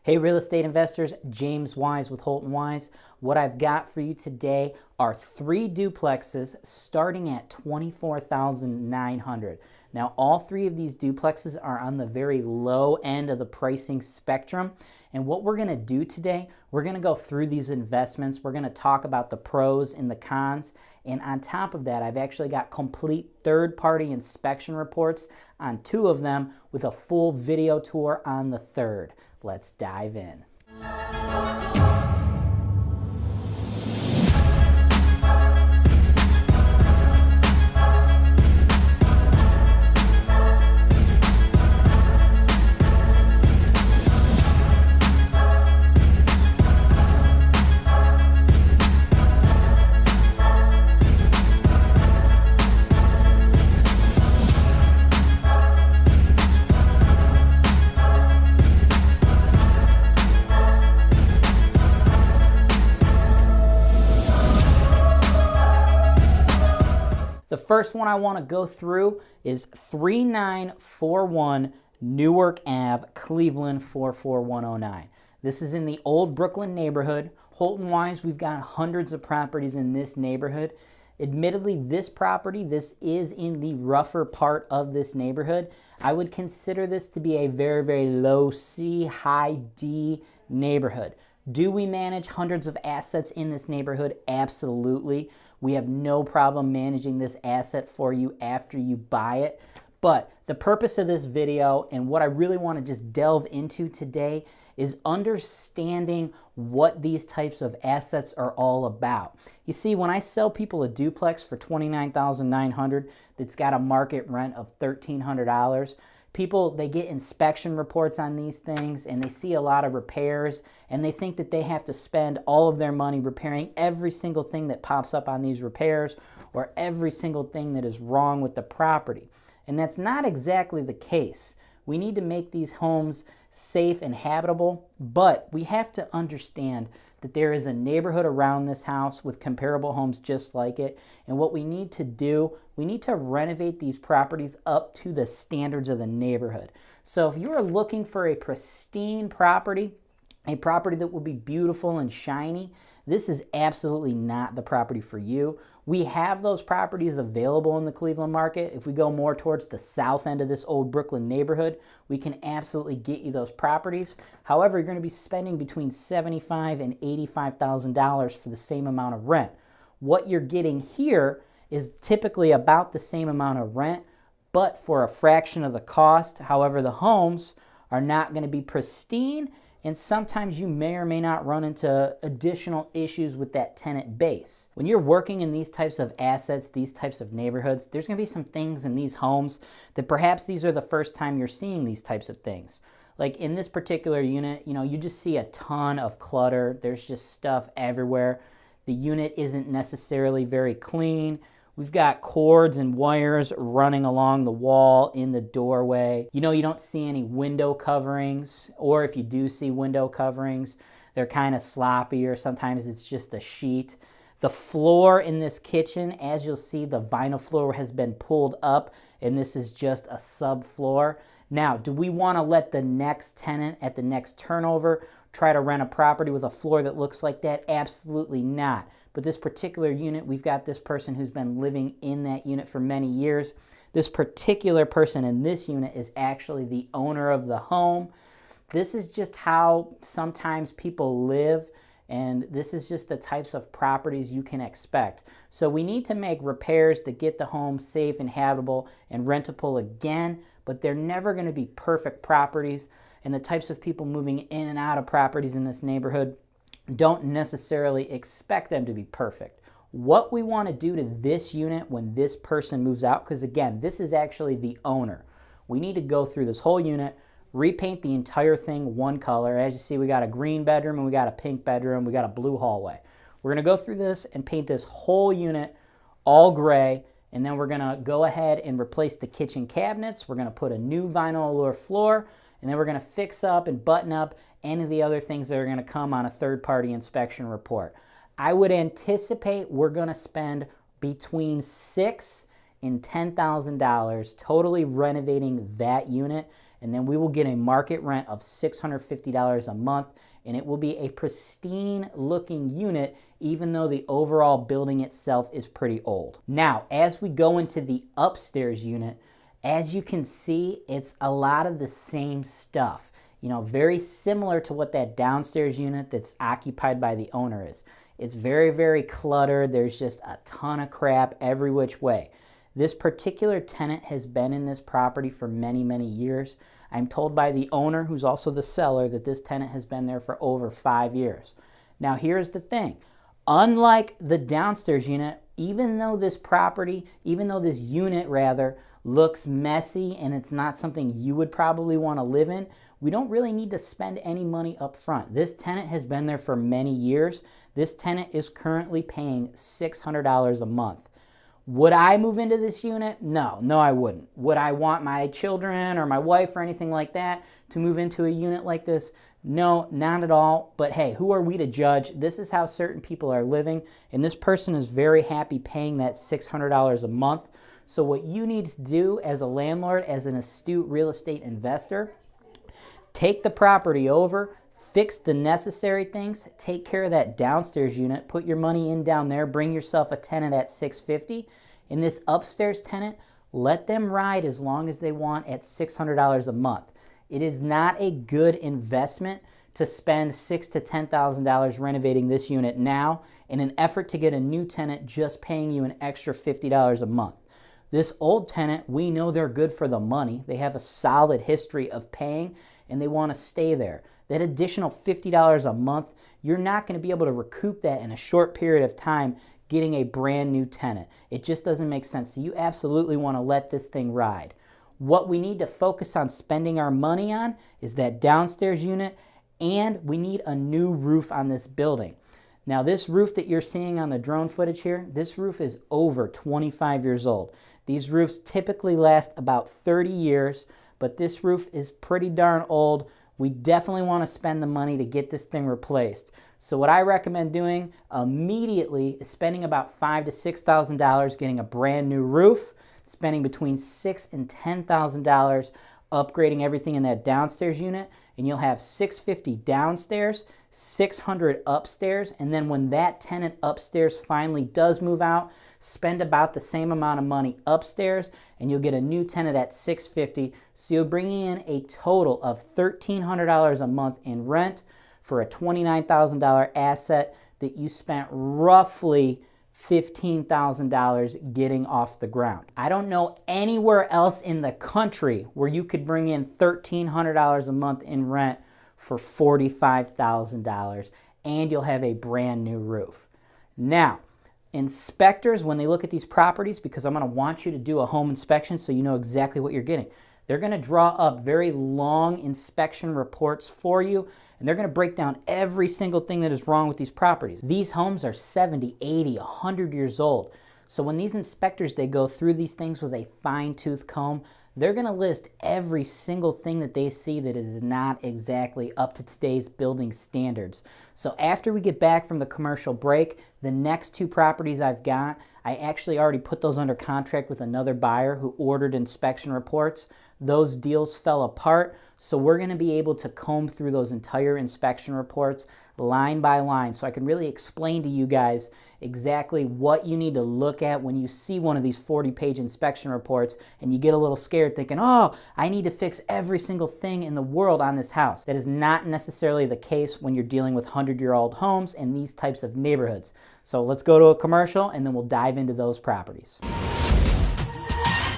Hey real estate investors, James Wise with Holton Wise. What I've got for you today are 3 duplexes starting at $24,900. Now all 3 of these duplexes are on the very low end of the pricing spectrum. And what we're going to do today, we're going to go through these investments. We're going to talk about the pros and the cons. And on top of that, I've actually got complete third-party inspection reports on 2 of them with a full video tour on the 3rd. Let's dive in. The first one I want to go through is 3941 Newark Ave, Cleveland 44109. This is in the old Brooklyn neighborhood. Holton Wise, we've got hundreds of properties in this neighborhood. Admittedly, this property, this is in the rougher part of this neighborhood. I would consider this to be a very, very low C, high D neighborhood. Do we manage hundreds of assets in this neighborhood? Absolutely. We have no problem managing this asset for you after you buy it. But the purpose of this video and what I really want to just delve into today is understanding what these types of assets are all about. You see, when I sell people a duplex for $29,900 that's got a market rent of $1,300, people, they get inspection reports on these things and they see a lot of repairs and they think that they have to spend all of their money repairing every single thing that pops up on these repairs or every single thing that is wrong with the property. And that's not exactly the case. We need to make these homes safe and habitable, but we have to understand that there is a neighborhood around this house with comparable homes just like it. And what we need to do, we need to renovate these properties up to the standards of the neighborhood. So if you are looking for a pristine property, a property that will be beautiful and shiny, this is absolutely not the property for you. We have those properties available in the Cleveland market. If we go more towards the south end of this old Brooklyn neighborhood, we can absolutely get you those properties. However, you're going to be spending between $75,000 and $85,000 for the same amount of rent. What you're getting here is typically about the same amount of rent, but for a fraction of the cost. However, the homes are not going to be pristine, and sometimes you may or may not run into additional issues with that tenant base. When you're working in these types of assets, these types of neighborhoods, there's going to be some things in these homes that perhaps these are the first time you're seeing these types of things. Like in this particular unit, you just see a ton of clutter. There's just stuff everywhere. The unit isn't necessarily very clean. We've got cords and wires running along the wall in the doorway. You don't see any window coverings, or if you do see window coverings, they're kind of sloppy, or sometimes it's just a sheet. The floor in this kitchen, as you'll see, the vinyl floor has been pulled up, and this is just a subfloor. Now, do we want to let the next tenant at the next turnover try to rent a property with a floor that looks like that? Absolutely not. But this particular unit, we've got this person who's been living in that unit for many years. This particular person in this unit is actually the owner of the home. This is just how sometimes people live, and this is just the types of properties you can expect. So we need to make repairs to get the home safe and habitable and rentable again, but they're never going to be perfect properties. And the types of people moving in and out of properties in this neighborhood don't necessarily expect them to be perfect. What we want to do to this unit when this person moves out, because again, this is actually the owner. We need to go through this whole unit, repaint the entire thing one color. As you see, we got a green bedroom and we got a pink bedroom, we got a blue hallway. We're going to go through this and paint this whole unit all gray, and then we're going to go ahead and replace the kitchen cabinets. We're going to put a new vinyl allure floor, and then we're going to fix up and button up any of the other things that are going to come on a third-party inspection report. I would anticipate we're going to spend between $6,000 and $10,000 totally renovating that unit, and then we will get a market rent of $650 a month, and it will be a pristine looking unit even though the overall building itself is pretty old. Now, as we go into the upstairs unit, as you can see, it's a lot of the same stuff. You know, very similar to what that downstairs unit that's occupied by the owner is. It's very, very cluttered. There's just a ton of crap every which way. This particular tenant has been in this property for many, many years. I'm told by the owner, who's also the seller, that this tenant has been there for over 5 years. Now, here's the thing. Unlike the downstairs unit, even though this unit rather, looks messy and it's not something you would probably want to live in, we don't really need to spend any money up front. This tenant has been there for many years. This tenant is currently paying $600 a month. Would I move into this unit? No, I wouldn't. Would I want my children or my wife or anything like that to move into a unit like this? No, not at all. But hey, who are we to judge? This is how certain people are living, and this person is very happy paying that $600 a month. So what you need to do as a landlord, as an astute real estate investor, take the property over, fix the necessary things, take care of that downstairs unit, put your money in down there, bring yourself a tenant at $650. In this upstairs tenant, let them ride as long as they want at $600 a month. It is not a good investment to spend $6,000 to $10,000 renovating this unit now in an effort to get a new tenant just paying you an extra $50 a month. This old tenant, we know they're good for the money. They have a solid history of paying and they want to stay there. That additional $50 a month, you're not going to be able to recoup that in a short period of time getting a brand new tenant. It just doesn't make sense. So you absolutely want to let this thing ride. What we need to focus on spending our money on is that downstairs unit, and we need a new roof on this building. Now, this roof that you're seeing on the drone footage here, this roof is over 25 years old. These roofs typically last about 30 years, but this roof is pretty darn old. We definitely want to spend the money to get this thing replaced. So what I recommend doing immediately is spending about $5,000 to $6,000 getting a brand new roof, spending between $6,000 and $10,000 upgrading everything in that downstairs unit, and you'll have $650 downstairs, $600 upstairs, and then when that tenant upstairs finally does move out, spend about the same amount of money upstairs, and you'll get a new tenant at $650. So you're bringing in a total of $1,300 a month in rent for a $29,000 asset that you spent roughly $15,000 getting off the ground. I don't know anywhere else in the country where you could bring in $1,300 a month in rent for $45,000 and you'll have a brand new roof. Now, inspectors, when they look at these properties, because I'm going to want you to do a home inspection so you know exactly what you're getting, they're going to draw up very long inspection reports for you, and they're going to break down every single thing that is wrong with these properties. These homes are 70, 80, 100 years old. So when these inspectors, they go through these things with a fine-tooth comb, they're going to list every single thing that they see that is not exactly up to today's building standards. So after we get back from the commercial break, the next two properties I've got, I actually already put those under contract with another buyer who ordered inspection reports. Those deals fell apart, so we're going to be able to comb through those entire inspection reports line by line so I can really explain to you guys exactly what you need to look at when you see one of these 40-page inspection reports and you get a little scared thinking, oh, I need to fix every single thing in the world on this house. That is not necessarily the case when you're dealing with 100-year-old homes and these types of neighborhoods. So let's go to a commercial and then we'll dive into those properties.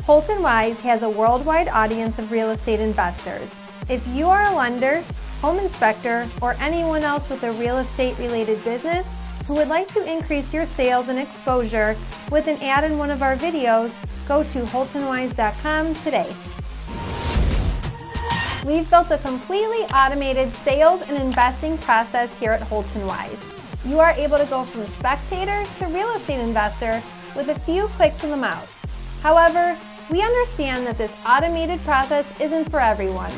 Holton Wise has a worldwide audience of real estate investors. If you are a lender, home inspector, or anyone else with a real estate related business who would like to increase your sales and exposure with an ad in one of our videos, go to holtonwise.com today. We've built a completely automated sales and investing process here at Holton Wise. You are able to go from spectator to real estate investor with a few clicks of the mouse. However, we understand that this automated process isn't for everyone.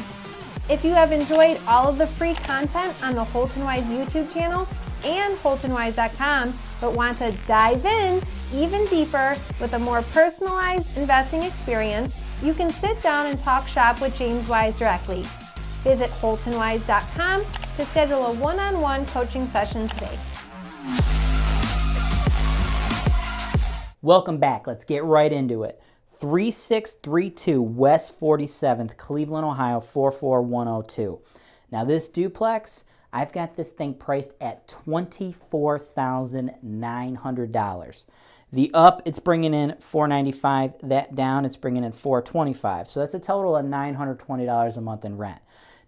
If you have enjoyed all of the free content on the Holton Wise YouTube channel and holtonwise.com, but want to dive in even deeper with a more personalized investing experience, You can sit down and talk shop with James Wise directly. Visit holtonwise.com to schedule a one-on-one coaching session today. Welcome back. Let's get right into it. 3632 West 47th, Cleveland, Ohio 44102. Now this duplex, I've got this thing priced at $24,900. The up, it's bringing in $495. That down, it's bringing in $425. So that's a total of $920 a month in rent.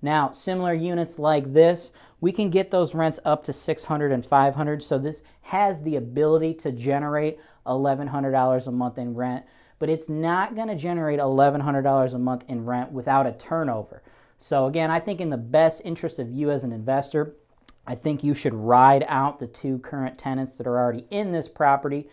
Now, similar units like this, we can get those rents up to $600 and $500. So this has the ability to generate $1,100 a month in rent, but it's not going to generate $1,100 a month in rent without a turnover. So again, I think in the best interest of you as an investor, I think you should ride out the two current tenants that are already in this property.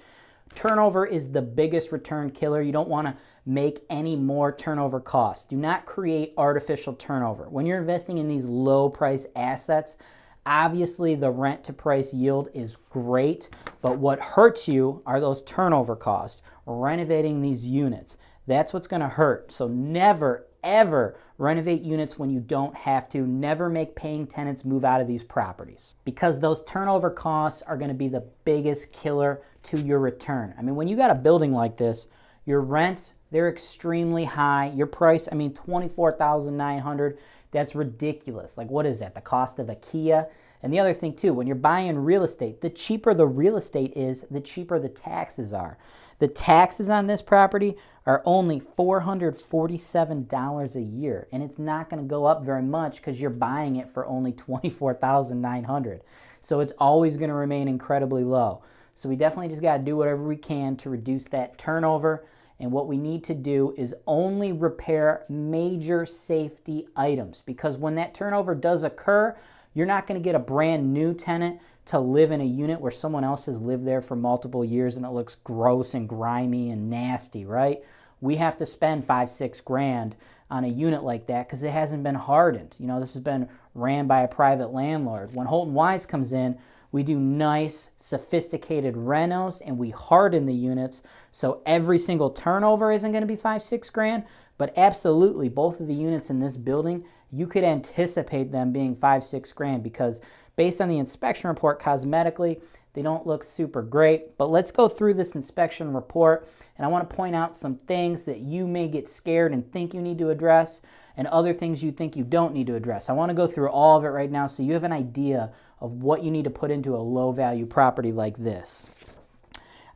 Turnover is the biggest return killer. You don't want to make any more turnover costs. Do not create artificial turnover. When you're investing in these low price assets, obviously the rent to price yield is great, but what hurts you are those turnover costs. Renovating these units, that's what's going to hurt. So never, ever renovate units when you don't have to. Never make paying tenants move out of these properties, because those turnover costs are going to be the biggest killer to your return. I mean, when you got a building like this, your rents, they're extremely high. Your price, I mean, $24,900, that's ridiculous. Like, what is that? The cost of a Kia? And the other thing too, when you're buying real estate, the cheaper the real estate is, the cheaper the taxes are. The taxes on this property are only $447 a year, and it's not going to go up very much because you're buying it for only $24,900. So it's always going to remain incredibly low. So we definitely just got to do whatever we can to reduce that turnover. And what we need to do is only repair major safety items, because when that turnover does occur, you're not going to get a brand new tenant to live in a unit where someone else has lived there for multiple years and it looks gross and grimy and nasty, right? We have to spend $5-6 grand on a unit like that because it hasn't been hardened. You know, this has been ran by a private landlord. When Holton Wise comes in, we do nice, sophisticated renos and we harden the units, so every single turnover isn't going to be $5-6 grand, but absolutely both of the units in this building, you could anticipate them being $5-6 grand, because based on the inspection report cosmetically, they don't look super great. But let's go through this inspection report, and I want to point out some things that you may get scared and think you need to address, and other things you think you don't need to address. I want to go through all of it right now so you have an idea of what you need to put into a low value property like this.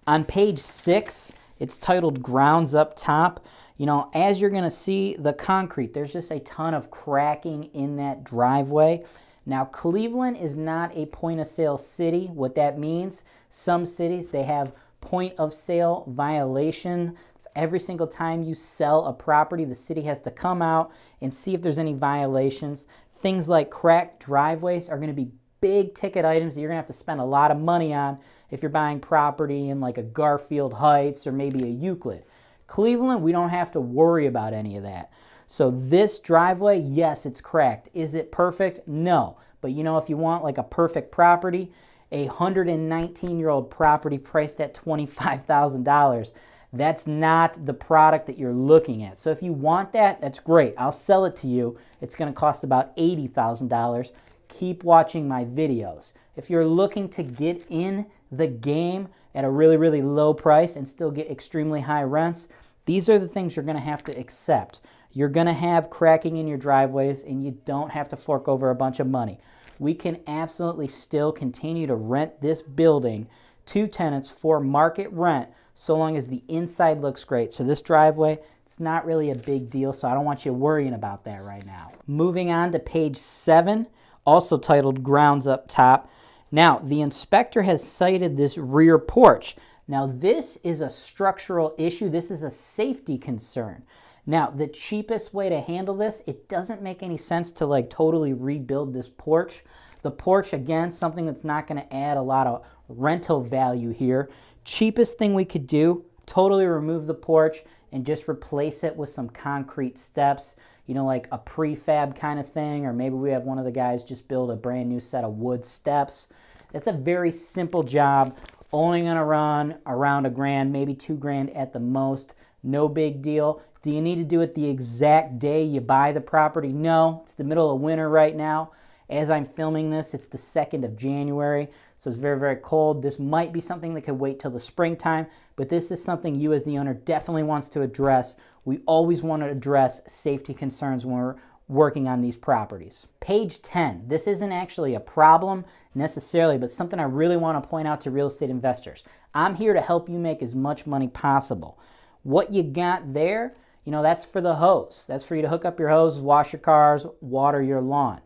On page 6, it's titled Grounds Up Top. You know, as you're going to see, the concrete, there's just a ton of cracking in that driveway. Now, Cleveland is not a point of sale city. What that means, some cities, they have point of sale violation. So every single time you sell a property, the city has to come out and see if there's any violations. Things like cracked driveways are going to be big ticket items that you're going to have to spend a lot of money on if you're buying property in like a Garfield Heights or maybe a Euclid. Cleveland, we don't have to worry about any of that. So this driveway, yes, it's cracked. Is it perfect? No. But you know, if you want like a perfect property, a 119-year-old property priced at $25,000, that's not the product that you're looking at. So if you want that, that's great. I'll sell it to you. It's going to cost about $80,000. Keep watching my videos. If you're looking to get in the game at a really, really low price and still get extremely high rents, these are the things you're going to have to accept. You're going to have cracking in your driveways, and you don't have to fork over a bunch of money. We can absolutely still continue to rent this building to tenants for market rent so long as the inside looks great. So this driveway, it's not really a big deal, so I don't want you worrying about that right now. Moving on to page 7, also titled Grounds Up Top. Now, the inspector has cited this rear porch. Now, this is a structural issue. This is a safety concern. Now, the cheapest way to handle this, it doesn't make any sense to like totally rebuild this porch. The porch, again, something that's not going to add a lot of rental value here. Cheapest thing we could do, totally remove the porch and just replace it with some concrete steps, you know, like a prefab kind of thing, or maybe we have one of the guys just build a brand new set of wood steps. It's a very simple job, only going to run around $1 grand, maybe $2 grand at the most. No big deal. Do you need to do it the exact day you buy the property? No, it's the middle of winter right now. As I'm filming this, it's the 2nd of January, so it's very, very cold. This might be something that could wait till the springtime, but this is something you as the owner definitely wants to address. We always want to address safety concerns when we're working on these properties. Page 10. This isn't actually a problem necessarily, but something I really want to point out to real estate investors. I'm here to help you make as much money possible. What you got there, that's for the hose. That's for you to hook up your hose, wash your cars, water your lawn.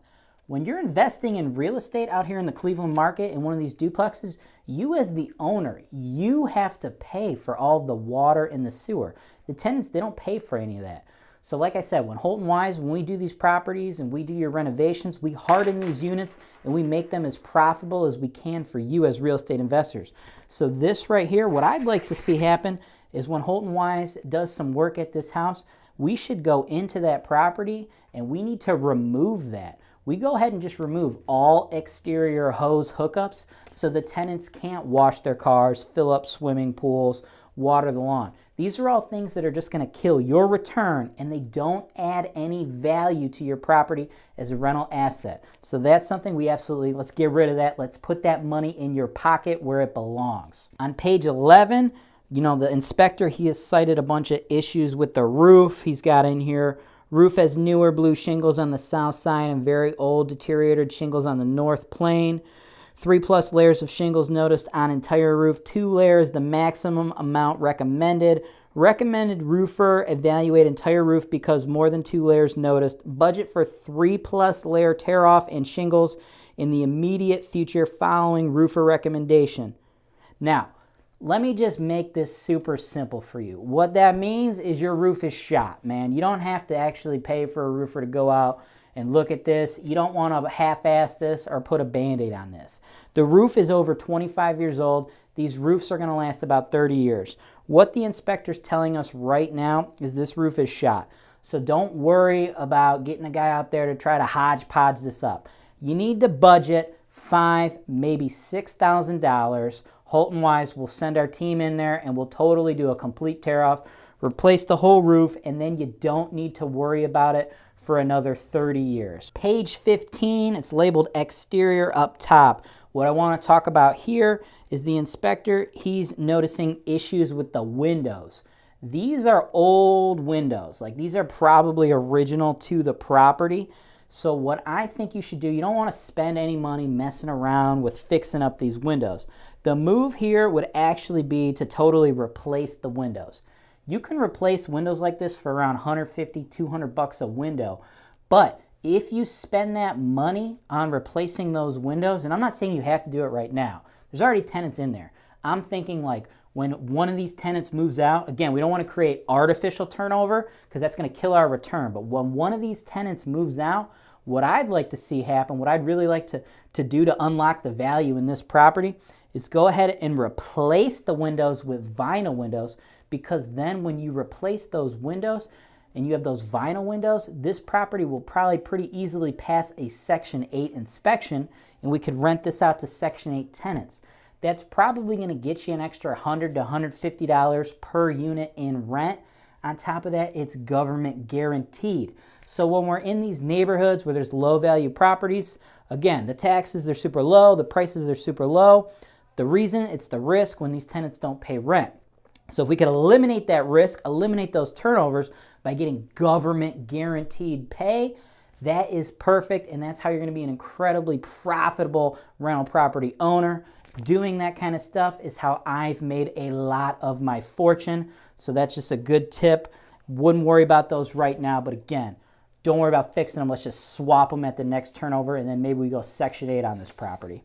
When you're investing in real estate out here in the Cleveland market in one of these duplexes, you as the owner, you have to pay for all the water and the sewer. The tenants, they don't pay for any of that. So like I said, when Holton Wise, when we do these properties and we do your renovations, we harden these units and we make them as profitable as we can for you as real estate investors. So this right here, what I'd like to see happen is when Holton Wise does some work at this house, we should go into that property and we need to remove that. We go ahead and just remove all exterior hose hookups so the tenants can't wash their cars, fill up swimming pools, water the lawn. These are all things that are just going to kill your return and they don't add any value to your property as a rental asset. So that's something we absolutely, let's get rid of that. Let's put that money in your pocket where it belongs. On page 11, the inspector, he has cited a bunch of issues with the roof. He's got in here, roof has newer blue shingles on the south side and very old deteriorated shingles on the north plane. 3+ layers of shingles noticed on entire roof. 2 layers, the maximum amount recommended. Recommended roofer evaluate entire roof because more than 2 layers noticed. Budget for 3+ layer tear off and shingles in the immediate future following roofer recommendation. Now, let me just make this super simple for you. What that means is your roof is shot, man. You don't have to actually pay for a roofer to go out and look at this. You don't want to half-ass this or put a Band-Aid on this. The roof is over 25 years old. These roofs are going to last about 30 years. What the inspector's telling us right now is this roof is shot. So don't worry about getting a guy out there to try to hodgepodge this up. You need to budget $5,000, maybe $6,000. Holton Wise will send our team in there and we'll totally do a complete tear off, replace the whole roof, and then you don't need to worry about it for another 30 years. Page 15, it's labeled exterior up top. What I want to talk about here is the inspector, he's noticing issues with the windows. These are old windows, like these are probably original to the property. So what I think you should do, you don't want to spend any money messing around with fixing up these windows. The move here would actually be to totally replace the windows. You can replace windows like this for around $150, $200 a window. But if you spend that money on replacing those windows, and I'm not saying you have to do it right now. There's already tenants in there. I'm thinking like when one of these tenants moves out, again, we don't want to create artificial turnover because that's going to kill our return. But when one of these tenants moves out, what I'd like to see happen, what I'd really like to do to unlock the value in this property is go ahead and replace the windows with vinyl windows, because then when you replace those windows and you have those vinyl windows, this property will probably pretty easily pass a Section 8 inspection and we could rent this out to Section 8 tenants. That's probably going to get you an extra $100 to $150 per unit in rent. On top of that, it's government guaranteed. So when we're in these neighborhoods where there's low value properties, again, the taxes, they're super low, the prices are super low. The reason, it's the risk when these tenants don't pay rent. So if we could eliminate that risk, eliminate those turnovers by getting government guaranteed pay, that is perfect, and that's how you're going to be an incredibly profitable rental property owner. Doing that kind of stuff is how I've made a lot of my fortune. So that's just a good tip. Wouldn't worry about those right now, but again, don't worry about fixing them. Let's just swap them at the next turnover, and then maybe we go Section 8 on this property.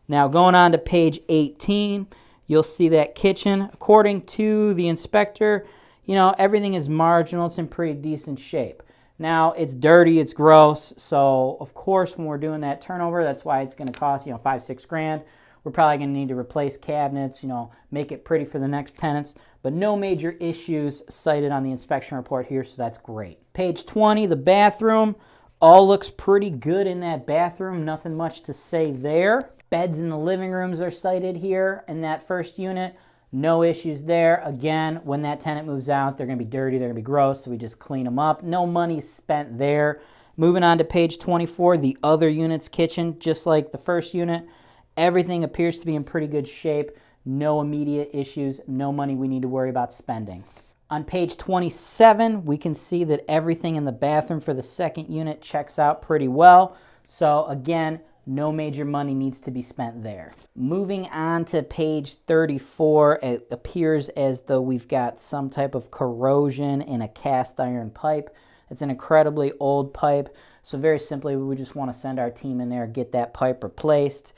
Now going on to page 18, you'll see that kitchen. According to the inspector, everything is marginal. It's in pretty decent shape. Now, it's dirty, it's gross, so of course when we're doing that turnover, that's why it's going to cost, $5-6 grand. We're probably going to need to replace cabinets, make it pretty for the next tenants, but no major issues cited on the inspection report here, so that's great. Page 20, the bathroom. All looks pretty good in that bathroom, nothing much to say there. Beds in the living rooms are cited here in that first unit. No issues there. Again, when that tenant moves out, they're going to be dirty, they're going to be gross, so we just clean them up. No money spent there. Moving on to page 24, the other unit's kitchen, just like the first unit. Everything appears to be in pretty good shape. No immediate issues, no money we need to worry about spending. On page 27, we can see that everything in the bathroom for the second unit checks out pretty well. So again, no major money needs to be spent there. Moving on to page 34, it appears as though we've got some type of corrosion in a cast iron pipe. It's an incredibly old pipe, so very simply, we just want to send our team in there, get that pipe replaced.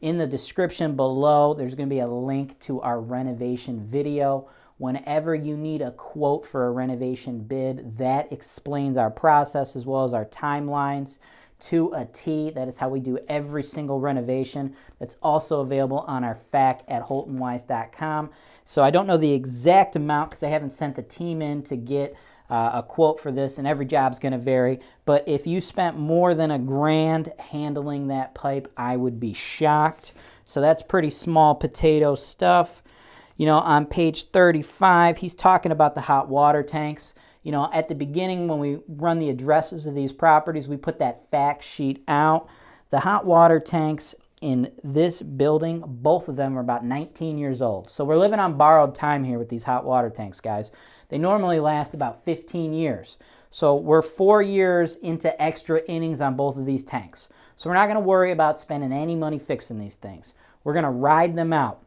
In the description below, there's going to be a link to our renovation video. Whenever you need a quote for a renovation bid, that explains our process as well as our timelines to a T. That is how we do every single renovation. That's also available on our FAQ at holtonwise.com. So I don't know the exact amount because I haven't sent the team in to get a quote for this, and every job's going to vary. But if you spent more than $1,000 handling that pipe, I would be shocked. So that's pretty small potato stuff. You know, on page 35, he's talking about the hot water tanks. You know, at the beginning when we run the addresses of these properties, we put that fact sheet out. The hot water tanks in this building, both of them are about 19 years old. So we're living on borrowed time here with these hot water tanks, guys. They normally last about 15 years. So we're 4 years into extra innings on both of these tanks. So we're not going to worry about spending any money fixing these things. We're going to ride them out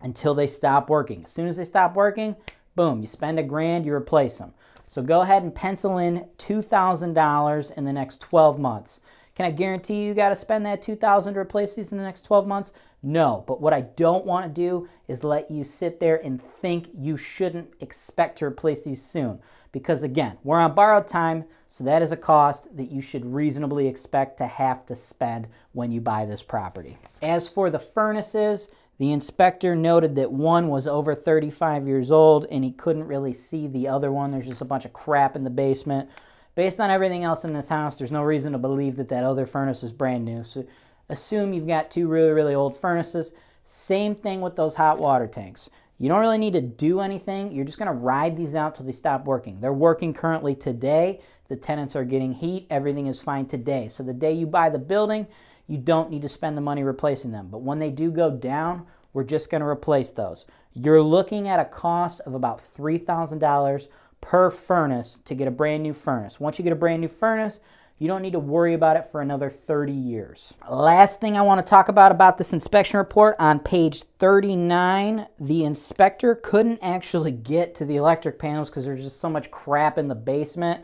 until they stop working. As soon as they stop working, boom, you spend $1,000, you replace them. So go ahead and pencil in $2,000 in the next 12 months. Can I guarantee you got to spend that $2,000 to replace these in the next 12 months? No, but what I don't want to do is let you sit there and think you shouldn't expect to replace these soon. Because again, we're on borrowed time, so that is a cost that you should reasonably expect to have to spend when you buy this property. As for the furnaces, the inspector noted that one was over 35 years old and he couldn't really see the other one. There's just a bunch of crap in the basement. Based on everything else in this house, there's no reason to believe that that other furnace is brand new. So assume you've got two really, really old furnaces. Same thing with those hot water tanks. You don't really need to do anything. You're just going to ride these out till they stop working. They're working currently today. The tenants are getting heat. Everything is fine today. So the day you buy the building, you don't need to spend the money replacing them. But when they do go down, we're just going to replace those. You're looking at a cost of about $3,000 per furnace to get a brand new furnace. Once you get a brand new furnace, you don't need to worry about it for another 30 years. Last thing I want to talk about this inspection report, on page 39, the inspector couldn't actually get to the electric panels because there's just so much crap in the basement.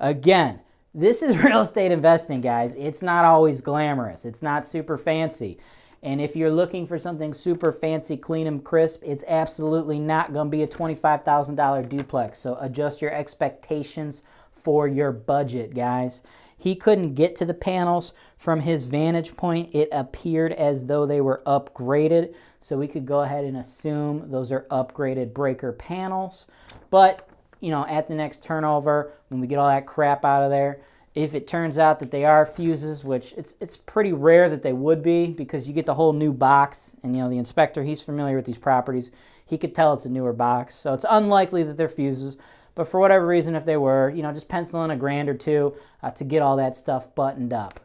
Again, this is real estate investing, guys. It's not always glamorous. It's not super fancy. And if you're looking for something super fancy, clean and crisp, it's absolutely not going to be a $25,000 duplex. So adjust your expectations for your budget, guys. He couldn't get to the panels. From his vantage point, it appeared as though they were upgraded. So we could go ahead and assume those are upgraded breaker panels. But, you know, at the next turnover, when we get all that crap out of there, if it turns out that they are fuses, which it's pretty rare that they would be because you get the whole new box, and you know the inspector, he's familiar with these properties. He could tell it's a newer box, so it's unlikely that they're fuses. But for whatever reason, if they were, you know, just pencil in $1,000 or $2,000 to get all that stuff buttoned up.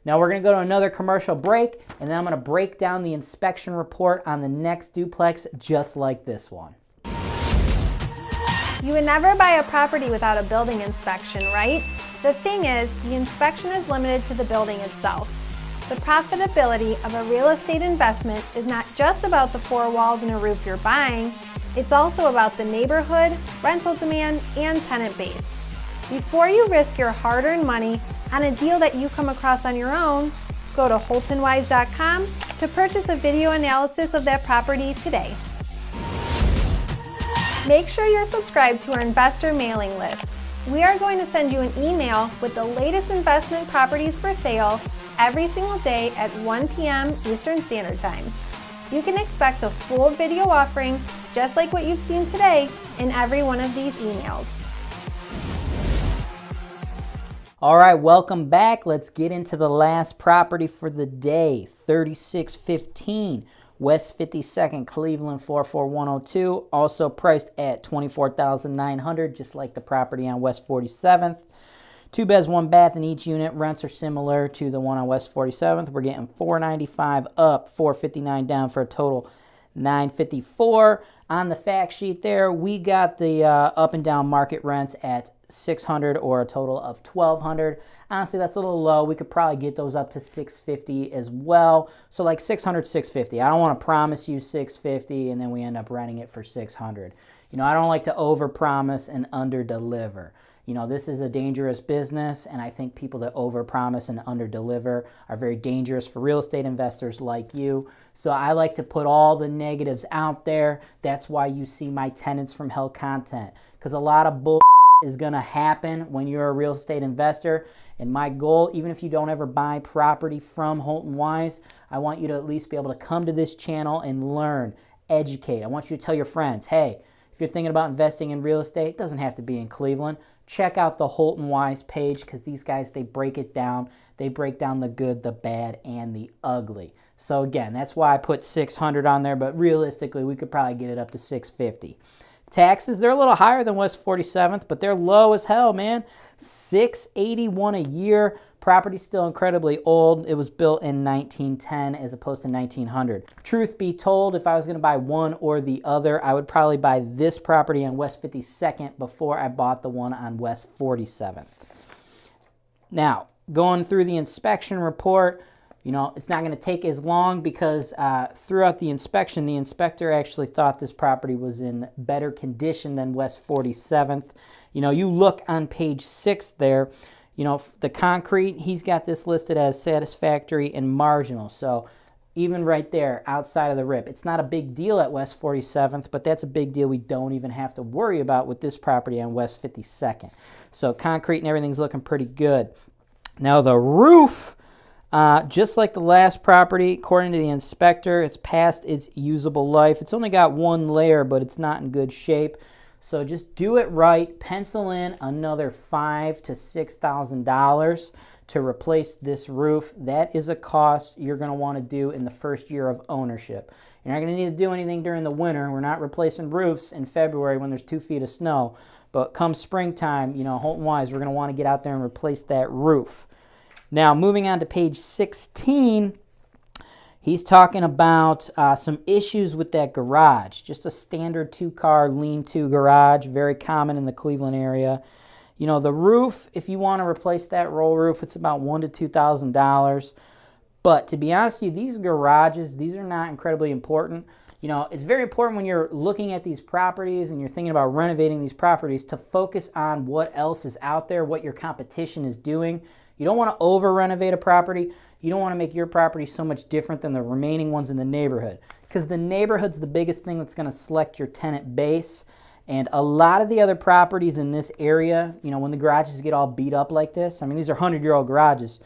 Now we're going to go to another commercial break, and then I'm going to break down the inspection report on the next duplex just like this one. You would never buy a property without a building inspection, right? The thing is, the inspection is limited to the building itself. The profitability of a real estate investment is not just about the four walls and a roof you're buying, it's also about the neighborhood, rental demand, and tenant base. Before you risk your hard-earned money on a deal that you come across on your own, go to holtonwise.com to purchase a video analysis of that property today. Make sure you're subscribed to our investor mailing list. We are going to send you an email with the latest investment properties for sale every single day at 1 p.m. Eastern Standard Time. You can expect a full video offering just like what you've seen today in every one of these emails. All right, welcome back. Let's get into the last property for the day, 3615 West 52nd, Cleveland 44102, also priced at $24,900, just like the property on West 47th. 2 beds, 1 bath in each unit. Rents are similar to the one on West 47th. We're getting $495 up, $459 down for a total $954. On the fact sheet there, we got the up and down market rents at $600 or a total of $1,200. Honestly, that's a little low. We could probably get those up to $650 as well. So like $600, $650. I don't want to promise you $650 and then we end up renting it for $600. You know, I don't like to overpromise and underdeliver. You know, this is a dangerous business, and I think people that overpromise and underdeliver are very dangerous for real estate investors like you. So I like to put all the negatives out there. That's why you see my Tenants from Hell content, because a lot of bull is going to happen when you're a real estate investor. And my goal, even if you don't ever buy property from Holton Wise, I want you to at least be able to come to this channel and learn, educate. I want you to tell your friends, hey, if you're thinking about investing in real estate, it doesn't have to be in Cleveland. Check out the Holton Wise page, because these guys, they break it down. They break down the good, the bad, and the ugly. So again, that's why I put $600 on there, but realistically, we could probably get it up to $650. Taxes, they're a little higher than West 47th, but they're low as hell, man. $681 a year. Property's still incredibly old. It was built in 1910 as opposed to 1900. Truth be told, if I was going to buy one or the other, I would probably buy this property on West 52nd before I bought the one on West 47th. Now, going through the inspection report, you know, it's not going to take as long because throughout the inspection, the inspector actually thought this property was in better condition than West 47th. You know, you look on page 6 there, you know, the concrete, he's got this listed as satisfactory and marginal. So even right there, outside of the rip, it's not a big deal at West 47th, but that's a big deal we don't even have to worry about with this property on West 52nd. So concrete and everything's looking pretty good. Now the roof, just like the last property, according to the inspector, it's past its usable life. It's only got one layer, but it's not in good shape. So just do it right. Pencil in another $5,000 to $6,000 to replace this roof. That is a cost you're going to want to do in the first year of ownership. You're not going to need to do anything during the winter. We're not replacing roofs in February when there's 2 feet of snow. But come springtime, you know, Holton Wise, we're going to want to get out there and replace that roof. Now, moving on to page 16, he's talking about some issues with that garage. Just a standard 2-car lean-to garage, very common in the Cleveland area. You know, the roof, if you want to replace that roll roof, it's about $1,000 to $2,000. But to be honest with you, these garages, these are not incredibly important. You know, it's very important when you're looking at these properties and you're thinking about renovating these properties to focus on what else is out there, what your competition is doing. You don't want to over-renovate a property. You don't want to make your property so much different than the remaining ones in the neighborhood, because the neighborhood's the biggest thing that's going to select your tenant base. And a lot of the other properties in this area, you know, when the garages get all beat up like this, I mean, these are 100-year-old garages,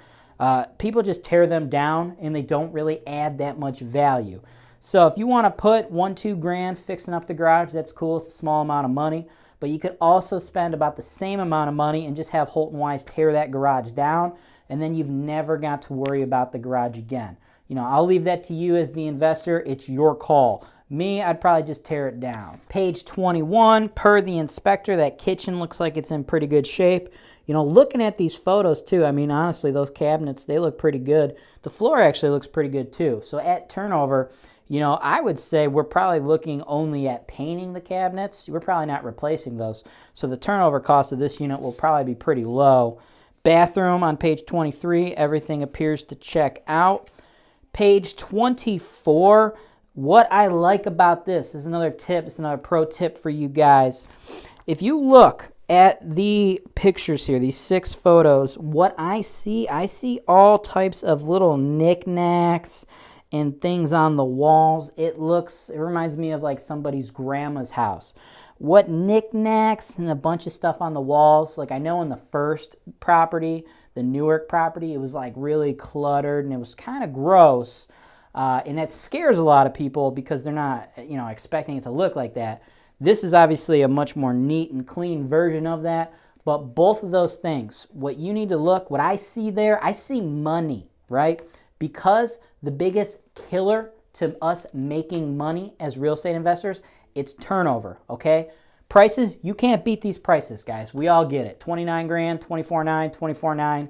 people just tear them down and they don't really add that much value. So if you want to put $1-2 grand fixing up the garage, that's cool. It's a small amount of money. But you could also spend about the same amount of money and just have Holton Wise tear that garage down, and then you've never got to worry about the garage again. You know, I'll leave that to you as the investor. It's your call. Me, I'd probably just tear it down. Page 21, per the inspector, that kitchen looks like it's in pretty good shape. You know, looking at these photos too, I mean, honestly, those cabinets, they look pretty good. The floor actually looks pretty good too. So at turnover, you know, I would say we're probably looking only at painting the cabinets. We're probably not replacing those. So the turnover cost of this unit will probably be pretty low. Bathroom on page 23, everything appears to check out. Page 24, what I like about this is another tip. It's another pro tip for you guys. If you look at the pictures here, these 6 photos, what I see all types of little knickknacks and things on the walls. It reminds me of like somebody's grandma's house. What knickknacks and a bunch of stuff on the walls. Like I know in the first property, the Newark property, it was like really cluttered and it was kind of gross. And that scares a lot of people because they're not, you know, expecting it to look like that. This is obviously a much more neat and clean version of that. But both of those things, what you need to look, what I see there, I see money, right? Because the biggest killer to us making money as real estate investors, it's turnover, okay? Prices, you can't beat these prices, guys. We all get it. 29 grand, 24.9, 24.9,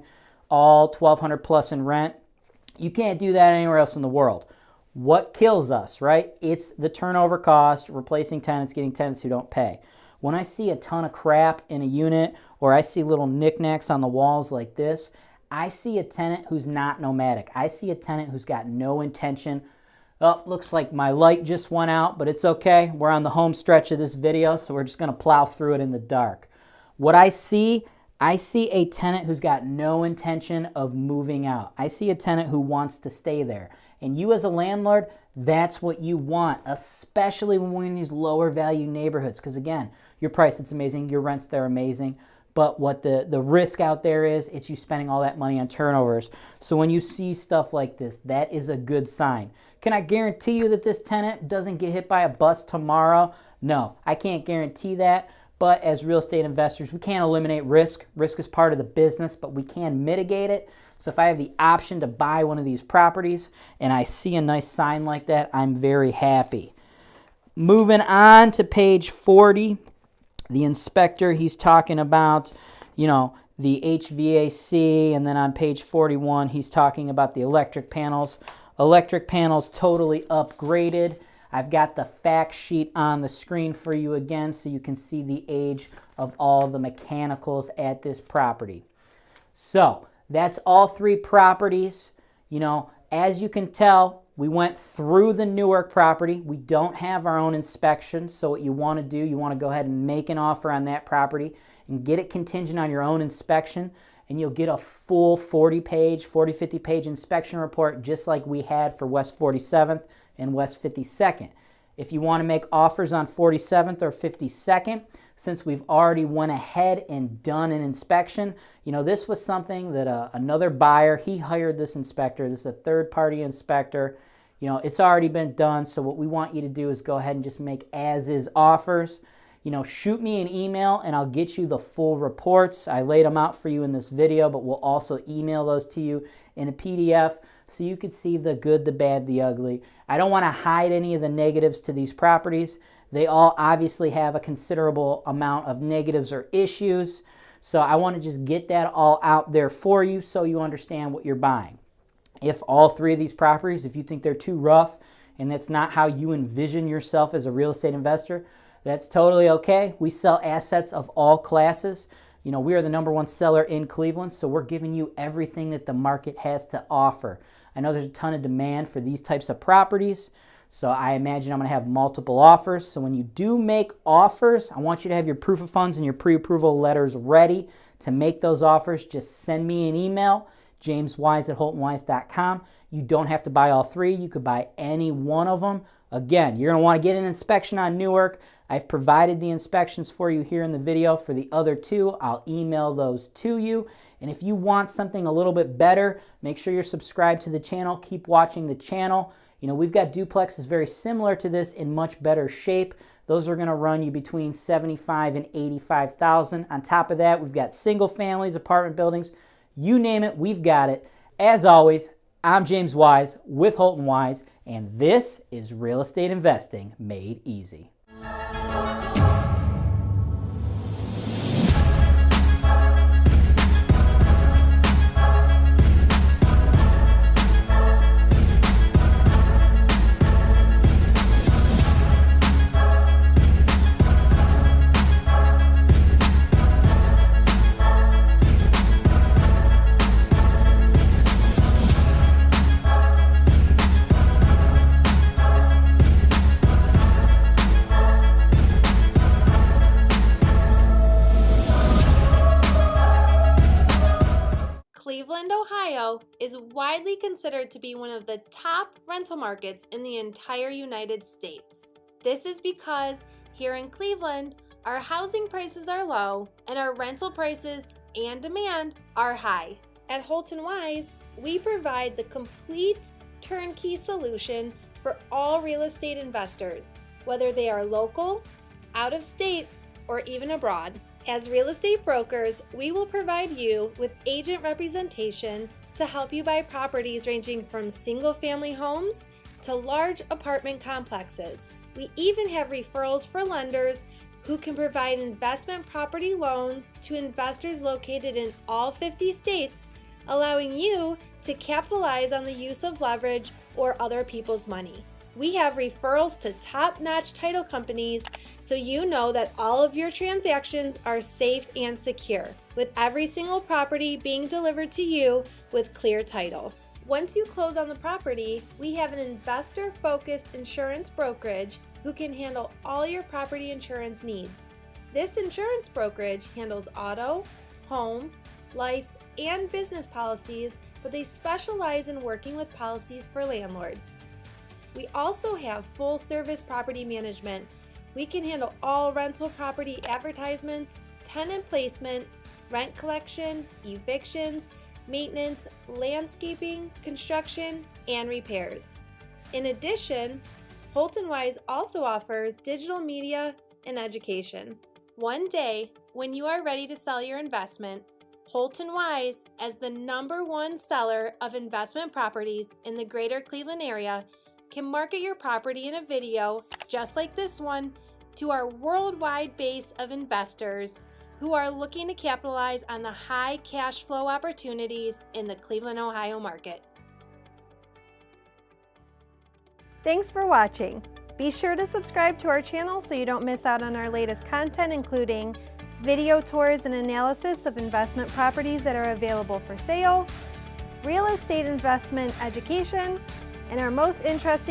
all 1,200 plus in rent. You can't do that anywhere else in the world. What kills us, right? It's the turnover cost, replacing tenants, getting tenants who don't pay. When I see a ton of crap in a unit, or I see little knickknacks on the walls like this, I see a tenant who's not nomadic. I see a tenant who's got no intention. Oh, looks like my light just went out, but it's okay. We're on the home stretch of this video, so we're just gonna plow through it in the dark. What I see a tenant who's got no intention of moving out. I see a tenant who wants to stay there. And you as a landlord, that's what you want, especially when we're in these lower value neighborhoods. Because again, your price, it's amazing. Your rents, they're amazing. But what the risk out there is, it's you spending all that money on turnovers. So when you see stuff like this, that is a good sign. Can I guarantee you that this tenant doesn't get hit by a bus tomorrow? No, I can't guarantee that. But as real estate investors, we can't eliminate risk. Risk is part of the business, but we can mitigate it. So if I have the option to buy one of these properties and I see a nice sign like that, I'm very happy. Moving on to page 40, the inspector, he's talking about, the HVAC, and then on page 41, he's talking about the electric panels. Electric panels totally upgraded. I've got the fact sheet on the screen for you again so you can see the age of all the mechanicals at this property. So that's all three properties. As you can tell, we went through the Newark property. We don't have our own inspection. So what you want to do, you want to go ahead and make an offer on that property and get it contingent on your own inspection. And you'll get a full 50 page inspection report just like we had for West 47th and West 52nd. If you want to make offers on 47th or 52nd, since we've already went ahead and done an inspection, this was something that another buyer, he hired this inspector. This is a third-party inspector. It's already been done, so what we want you to do is go ahead and just make as-is offers. Shoot me an email and I'll get you the full reports. I laid them out for you in this video, but we'll also email those to you in a PDF so you could see the good, the bad, the ugly. I don't want to hide any of the negatives to these properties. They all obviously have a considerable amount of negatives or issues. So I want to just get that all out there for you so you understand what you're buying. If all three of these properties, if you think they're too rough and that's not how you envision yourself as a real estate investor, that's totally okay. We sell assets of all classes. We are the #1 seller in Cleveland, so we're giving you everything that the market has to offer. I know there's a ton of demand for these types of properties, so I imagine I'm going to have multiple offers. So when you do make offers, I want you to have your proof of funds and your pre-approval letters ready to make those offers. Just send me an email, jameswise@holtonwise.com. You don't have to buy all three. You could buy any one of them. Again, you're going to want to get an inspection on Newark. I've provided the inspections for you here in the video. For the other two, I'll email those to you. And if you want something a little bit better, make sure you're subscribed to the channel. Keep watching the channel. We've got duplexes very similar to this in much better shape. Those are going to run you between $75,000 and $85,000. On top of that, we've got single families, apartment buildings. You name it, we've got it. As always, I'm James Wise with Holton Wise, and this is Real Estate Investing Made Easy. Cleveland, Ohio is widely considered to be one of the top rental markets in the entire United States. This is because here in Cleveland, our housing prices are low and our rental prices and demand are high. At Holton Wise, we provide the complete turnkey solution for all real estate investors, whether they are local, out of state, or even abroad. As real estate brokers, we will provide you with agent representation to help you buy properties ranging from single-family homes to large apartment complexes. We even have referrals for lenders who can provide investment property loans to investors located in all 50 states, allowing you to capitalize on the use of leverage or other people's money. We have referrals to top-notch title companies so you know that all of your transactions are safe and secure, with every single property being delivered to you with clear title. Once you close on the property, we have an investor-focused insurance brokerage who can handle all your property insurance needs. This insurance brokerage handles auto, home, life, and business policies, but they specialize in working with policies for landlords. We also have full-service property management. We can handle all rental property advertisements, tenant placement, rent collection, evictions, maintenance, landscaping, construction, and repairs. In addition, Holton Wise also offers digital media and education. One day, when you are ready to sell your investment, Holton Wise, as the #1 seller of investment properties in the greater Cleveland area, can market your property in a video just like this one to our worldwide base of investors who are looking to capitalize on the high cash flow opportunities in the Cleveland, Ohio market. Thanks for watching. Be sure to subscribe to our channel so you don't miss out on our latest content, including video tours and analysis of investment properties that are available for sale, real estate investment education, and our most interesting